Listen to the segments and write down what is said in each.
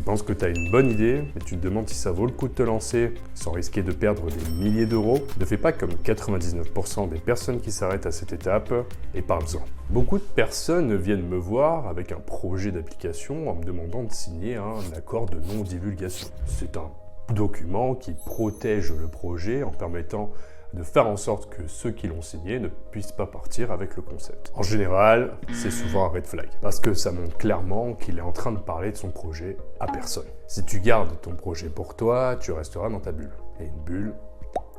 Tu penses que tu as une bonne idée, mais tu te demandes si ça vaut le coup de te lancer sans risquer de perdre des milliers d'euros? Ne fais pas comme 99% des personnes qui s'arrêtent à cette étape et parle-en. Beaucoup de personnes viennent me voir avec un projet d'application en me demandant de signer un accord de non-divulgation. C'est un document qui protège le projet en permettant de faire en sorte que ceux qui l'ont signé ne puissent pas partir avec le concept. En général, c'est souvent un red flag, parce que ça montre clairement qu'il est en train de parler de son projet à personne. Si tu gardes ton projet pour toi, tu resteras dans ta bulle. Et une bulle,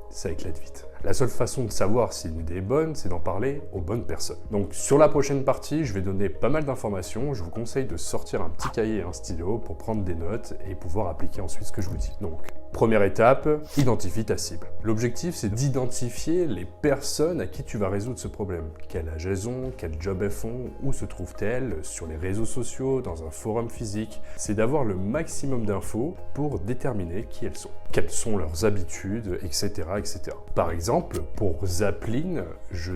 ça éclate vite. La seule façon de savoir si une idée est bonne, c'est d'en parler aux bonnes personnes. Donc sur la prochaine partie, je vais donner pas mal d'informations. Je vous conseille de sortir un petit cahier et un stylo pour prendre des notes et pouvoir appliquer ensuite ce que je vous dis. Donc, première étape, identifie ta cible. L'objectif, c'est d'identifier les personnes à qui tu vas résoudre ce problème. Quel âge elles ont, quel job elles font, où se trouvent-elles, sur les réseaux sociaux, dans un forum physique. C'est d'avoir le maximum d'infos pour déterminer qui elles sont. Quelles sont leurs habitudes, etc., etc. Par exemple, pour Zapline, je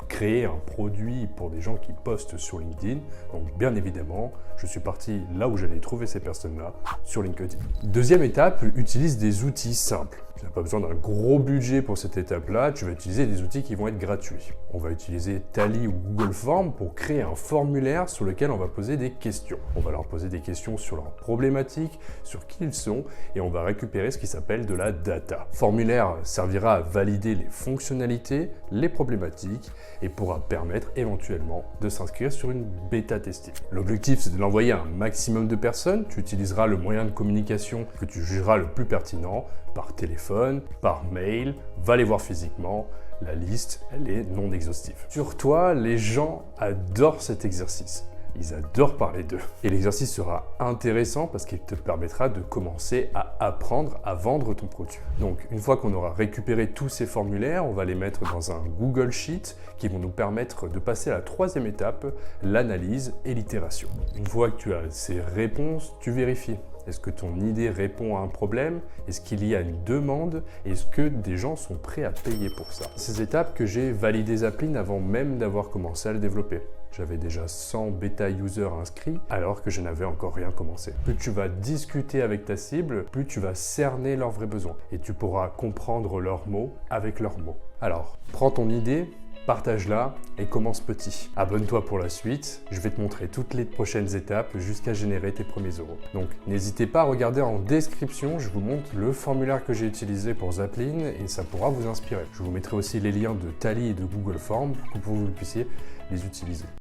crée un produit pour des gens qui postent sur LinkedIn. Donc bien évidemment, je suis parti là où j'allais trouver ces personnes-là, sur LinkedIn. Deuxième étape, utilise des outils simples. Tu n'as pas besoin d'un gros budget pour cette étape-là, tu vas utiliser des outils qui vont être gratuits. On va utiliser Tally ou Google Forms pour créer un formulaire sur lequel on va poser des questions. On va leur poser des questions sur leurs problématiques, sur qui ils sont, et on va récupérer ce qui s'appelle de la data. Le formulaire servira à valider les fonctionnalités, les problématiques, et pourra permettre éventuellement de s'inscrire sur une bêta testing. L'objectif, c'est de l'envoyer à un maximum de personnes. Tu utiliseras le moyen de communication que tu jugeras le plus pertinent, par téléphone, par mail, va les voir physiquement. La liste, elle est non exhaustive. Sur toi, les gens adorent cet exercice. Ils adorent parler d'eux. Et l'exercice sera intéressant parce qu'il te permettra de commencer à apprendre à vendre ton produit. Donc, une fois qu'on aura récupéré tous ces formulaires, on va les mettre dans un Google Sheet qui vont nous permettre de passer à la troisième étape, l'analyse et l'itération. Une fois que tu as ces réponses, tu vérifies. Est-ce que ton idée répond à un problème? Est-ce qu'il y a une demande? Est-ce que des gens sont prêts à payer pour ça? Ces étapes que j'ai validé Zapline avant même d'avoir commencé à le développer. J'avais déjà 100 bêta users inscrits alors que je n'avais encore rien commencé. Plus tu vas discuter avec ta cible, plus tu vas cerner leurs vrais besoins et tu pourras comprendre leurs mots avec leurs mots. Alors, prends ton idée, partage-la et commence petit. Abonne-toi pour la suite, je vais te montrer toutes les prochaines étapes jusqu'à générer tes premiers euros. Donc n'hésitez pas à regarder en description, je vous montre le formulaire que j'ai utilisé pour Zapline et ça pourra vous inspirer. Je vous mettrai aussi les liens de Tally et de Google Forms pour que vous puissiez les utiliser.